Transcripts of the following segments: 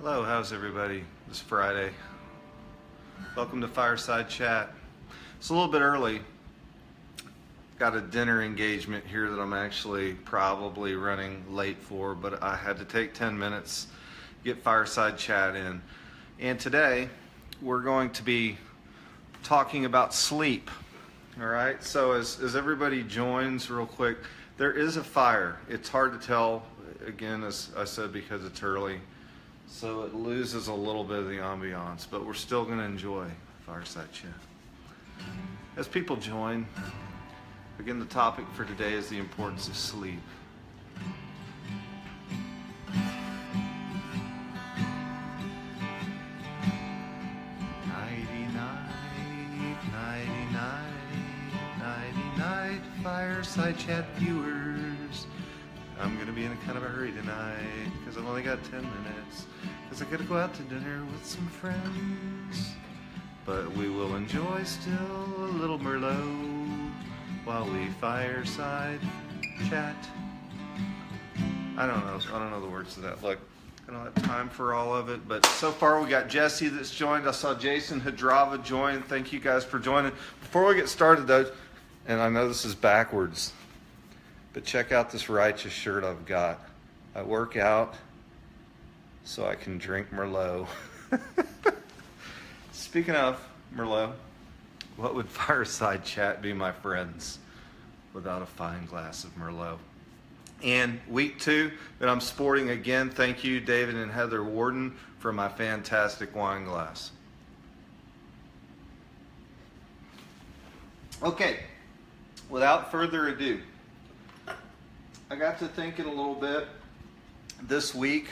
Hello, how's everybody? This Friday. Welcome to Fireside Chat. It's a little bit early. Got a dinner engagement here that I'm actually probably running late for, but I had to take 10 minutes, get Fireside Chat in. And today, we're going to be talking about sleep. All right, so as everybody joins real quick, there is a fire. It's hard to tell, again, as I said, because it's early. So it loses a little bit of the ambiance, but we're still going to enjoy Fireside Chat. As people join, again, the topic for today is the importance of sleep. Nighty-night, Fireside Chat viewers. I'm going to be in a kind of a hurry tonight because I've only got 10 minutes because I got to go out to dinner with some friends. But we will enjoy still a little Merlot while we Fireside Chat. I don't know the words to that. Look, I don't have time for all of it, but so far we got Jesse that's joined. I saw Jason Hadrava join. Thank you guys for joining. Before we get started though, and I know this is backwards, but check out this righteous shirt I've got. I work out so I can drink Merlot. Speaking of Merlot, what would Fireside Chat be, my friends, without a fine glass of Merlot? And week 2 that I'm sporting again, thank you David and Heather Warden for my fantastic wine glass. Okay, without further ado, I got to thinking a little bit this week,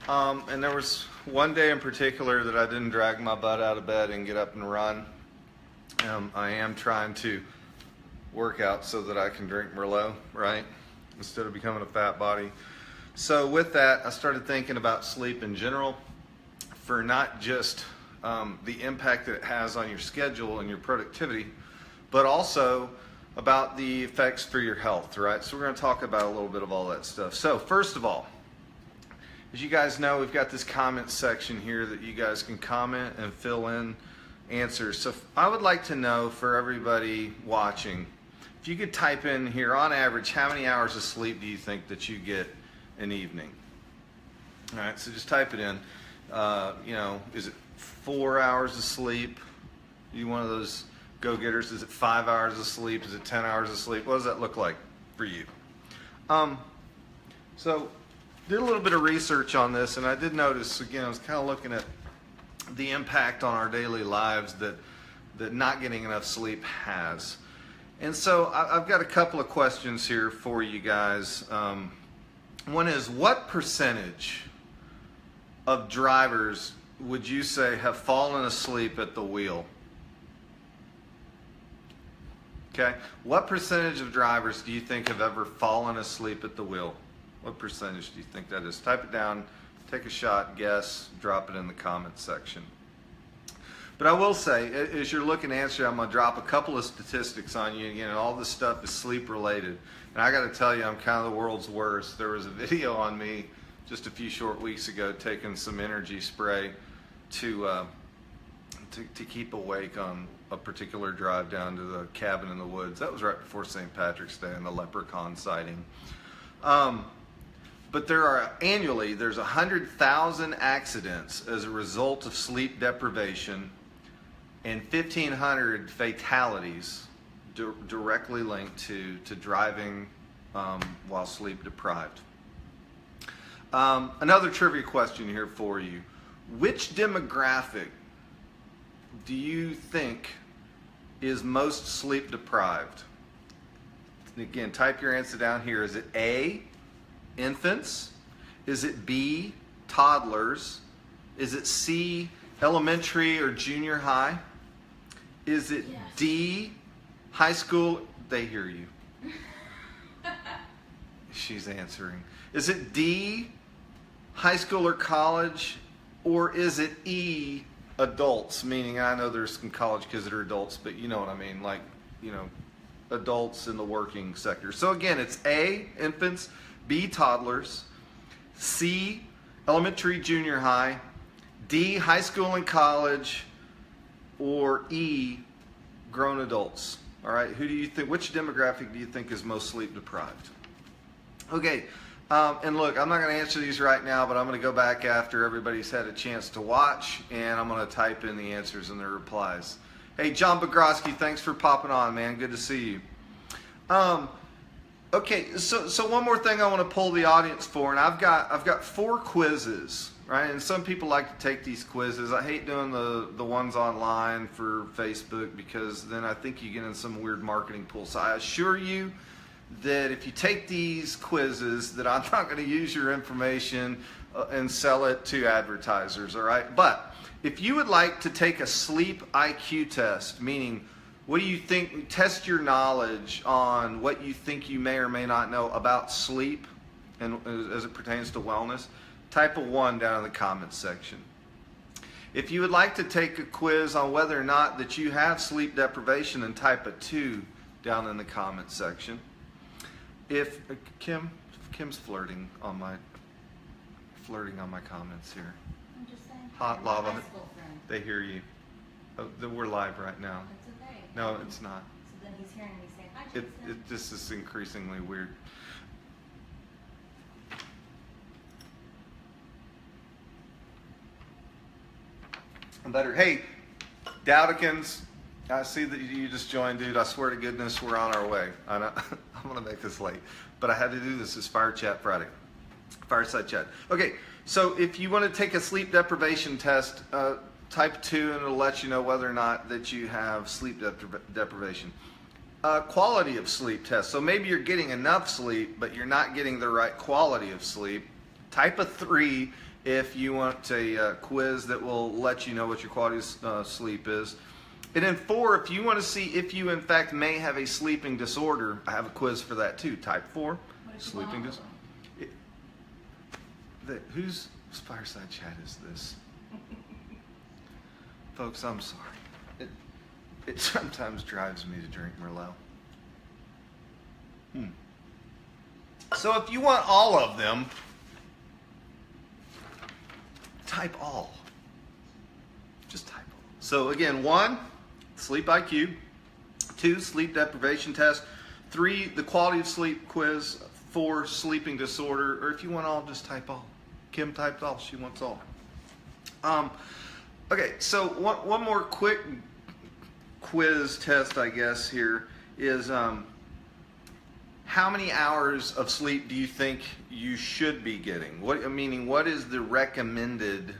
and there was one day in particular that I didn't drag my butt out of bed and get up and run. I am trying to work out so that I can drink Merlot, right, instead of becoming a fat body. So with that, I started thinking about sleep in general, for not just the impact that it has on your schedule and your productivity, but also about the effects for your health, right? So we're going to talk about a little bit of all that stuff. So first of all, as you guys know, we've got this comment section here that you guys can comment and fill in answers. So I would like to know, for everybody watching, if you could type in here, on average, how many hours of sleep do you think that you get an evening? All right, so just type it in. Is it 4 hours of sleep? Are you one of those go-getters? Is it 5 hours of sleep? Is it 10 hours of sleep? What does that look like for you? So did a little bit of research on this, and I did notice, again, I was kind of looking at the impact on our daily lives that not getting enough sleep has. And so I've got a couple of questions here for you guys. One is, what percentage of drivers would you say have fallen asleep at the wheel? Okay, what percentage of drivers do you think have ever fallen asleep at the wheel? What percentage do you think that is? Type it down, take a shot, guess, drop it in the comments section. But I will say, as you're looking to answer, I'm going to drop a couple of statistics on you. Again, all this stuff is sleep related. And I got to tell you, I'm kind of the world's worst. There was a video on me just a few short weeks ago taking some energy spray to keep awake on a particular drive down to the cabin in the woods. That was right before St. Patrick's Day and the leprechaun sighting. But there's 100,000 accidents as a result of sleep deprivation and 1,500 fatalities directly linked to driving while sleep deprived. Another trivia question here for you. Which demographic do you think is most sleep deprived? And again, type your answer down here. Is it A, infants? Is it B, toddlers? Is it C, elementary or junior high? Is it D, high school? They hear you. She's answering. Is it D, high school or college? Or is it E, adults? Meaning, I know there's some college kids that are adults, but you know what I mean, like, adults in the working sector. So again, it's A, infants, B, toddlers, C, elementary, junior high, D, high school and college, or E, grown adults. All right, who do you think, which demographic do you think is most sleep deprived? Okay, and look, I'm not going to answer these right now, but I'm going to go back after everybody's had a chance to watch, and I'm going to type in the answers and the replies. Hey, John Bogroski, thanks for popping on, man. Good to see you. Okay, so one more thing I want to poll the audience for, and I've got 4 quizzes, right? And some people like to take these quizzes. I hate doing the ones online for Facebook because then I think you get in some weird marketing pool. So I assure you that if you take these quizzes, that I'm not going to use your information and sell it to advertisers, all right? But if you would like to take a sleep IQ test, meaning what do you think, test your knowledge on what you think you may or may not know about sleep and as it pertains to wellness, type a 1 down in the comments section. If you would like to take a quiz on whether or not that you have sleep deprivation, then type a 2 down in the comments section. If Kim's flirting on my comments here. I'm just saying. Hot lava. They hear you. Oh, we're live right now. It's okay. No, it's not. So then he's hearing me say hi, Jason. This is increasingly weird. Better. Hey, Dowdikins, I see that you just joined, dude. I swear to goodness, we're on our way. I'm going to make this late, but I had to do this. It's Fire Chat Friday. Fireside Chat. Okay, so if you want to take a sleep deprivation test, type 2 and it'll let you know whether or not that you have sleep deprivation. Quality of sleep test. So maybe you're getting enough sleep, but you're not getting the right quality of sleep. Type a 3 if you want a quiz that will let you know what your quality of sleep is. And then 4, if you want to see if you in fact may have a sleeping disorder, I have a quiz for that too. Type 4, sleeping disorder. Whose Fireside Chat is this? Folks, I'm sorry. It sometimes drives me to drink Merlot. So if you want all of them, type all. Just type all. So again, 1, sleep IQ. 2, sleep deprivation test. 3, the quality of sleep quiz. 4, sleeping disorder. Or if you want all, just type all. Kim typed all. She wants all. Okay, so one more quick quiz test, I guess, here is how many hours of sleep do you think you should be getting? What is the recommended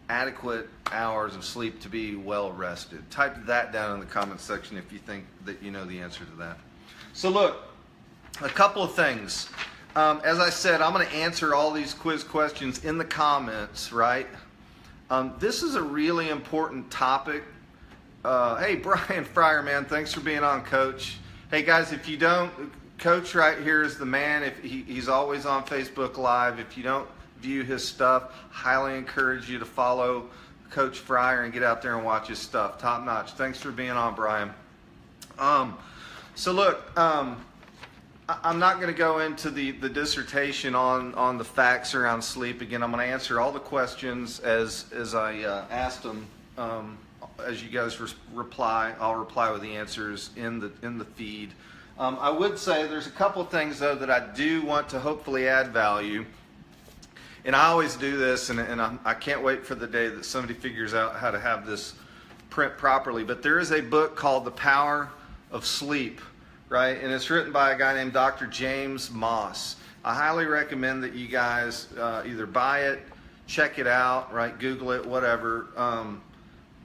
adequate hours of sleep to be well rested? Type that down in the comments section if you think that you know the answer to that. So look, a couple of things. As I said, I'm going to answer all these quiz questions in the comments, right? This is a really important topic. Hey, Brian Fryer, man, thanks for being on, Coach. Hey, guys, if you don't, Coach right here is the man. If he's always on Facebook Live. If you don't view his stuff, highly encourage you to follow Coach Fryer and get out there and watch his stuff. Top notch. Thanks for being on, Brian. So look, I'm not going to go into the dissertation on the facts around sleep. Again, I'm going to answer all the questions as I asked them. As you guys reply, I'll reply with the answers in the feed. I would say there's a couple of things though that I do want to hopefully add value. And I always do this, and I can't wait for the day that somebody figures out how to have this print properly. But there is a book called The Power of Sleep, right? And it's written by a guy named Dr. James Moss. I highly recommend that you guys either buy it, check it out, right? Google it, whatever.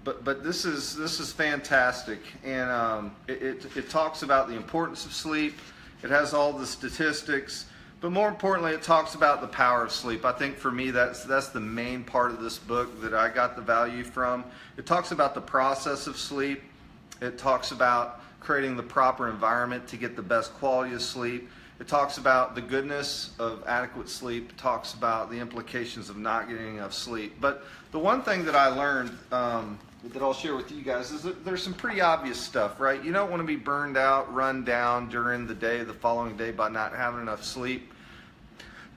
But this is fantastic, and it talks about the importance of sleep. It has all the statistics, but more importantly, it talks about the power of sleep. I think for me, that's the main part of this book that I got the value from. It talks about the process of sleep. It talks about creating the proper environment to get the best quality of sleep. It talks about the goodness of adequate sleep. It talks about the implications of not getting enough sleep. But the one thing that I learned that I'll share with you guys is that there's some pretty obvious stuff, right? You don't want to be burned out, run down during the day, the following day by not having enough sleep.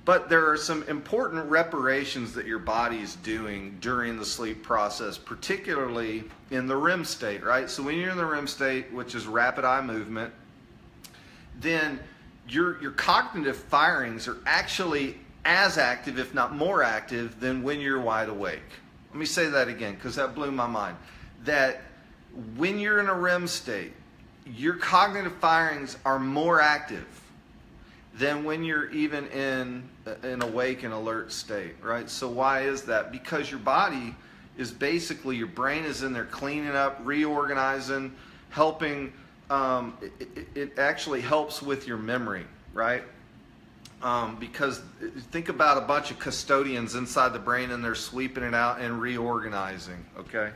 But there are some important reparations that your body is doing during the sleep process, particularly in the REM state, right? So when you're in the REM state, which is rapid eye movement, then your cognitive firings are actually as active, if not more active, than when you're wide awake. Let me say that again, because that blew my mind. That when you're in a REM state, your cognitive firings are more active than when you're even in an awake and alert state, right? So why is that? Because your body is basically, your brain is in there cleaning up, reorganizing, helping. It actually helps with your memory, right? Because think about a bunch of custodians inside the brain, and they're sweeping it out and reorganizing, okay?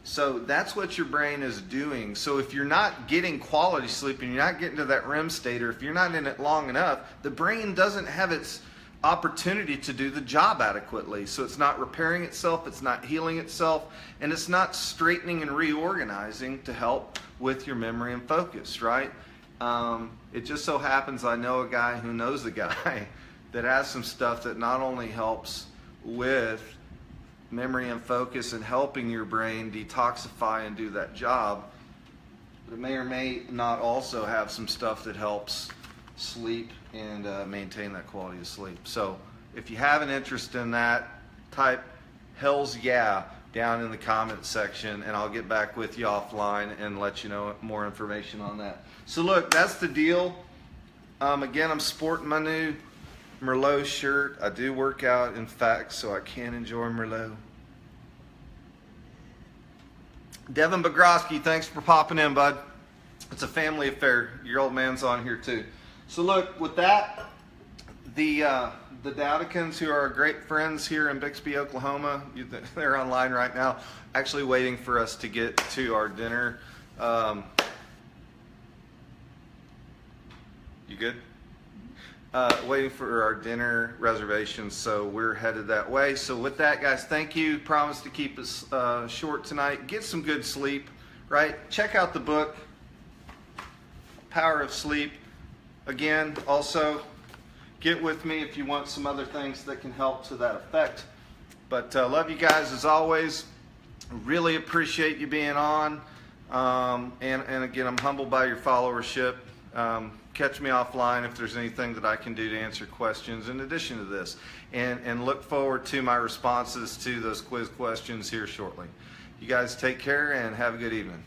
So that's what your brain is doing. So if you're not getting quality sleep and you're not getting to that REM state, or if you're not in it long enough, the brain doesn't have its opportunity to do the job adequately. So it's not repairing itself, it's not healing itself, and it's not straightening and reorganizing to help with your memory and focus, right? It just so happens I know a guy who knows a guy that has some stuff that not only helps with memory and focus and helping your brain detoxify and do that job, but it may or may not also have some stuff that helps sleep and maintain that quality of sleep. So if you have an interest in that, type "Hells yeah" down in the comment section, and I'll get back with you offline and let you know more information on that. So look, that's the deal. Again, I'm sporting my new Merlot shirt. I do work out, in fact, so I can enjoy Merlot. Devin Bogroski, thanks for popping in, bud. It's a family affair. Your old man's on here too. So look, with that, the Dowdikins, who are our great friends here in Bixby, Oklahoma, they're online right now, actually waiting for us to get to our dinner. You good? Waiting for our dinner reservations, so we're headed that way. So with that, guys, thank you. Promise to keep it short tonight. Get some good sleep, right? Check out the book, Power of Sleep. Again, also, get with me if you want some other things that can help to that effect. But love you guys as always. Really appreciate you being on. And again, I'm humbled by your followership. Catch me offline if there's anything that I can do to answer questions in addition to this. And look forward to my responses to those quiz questions here shortly. You guys take care and have a good evening.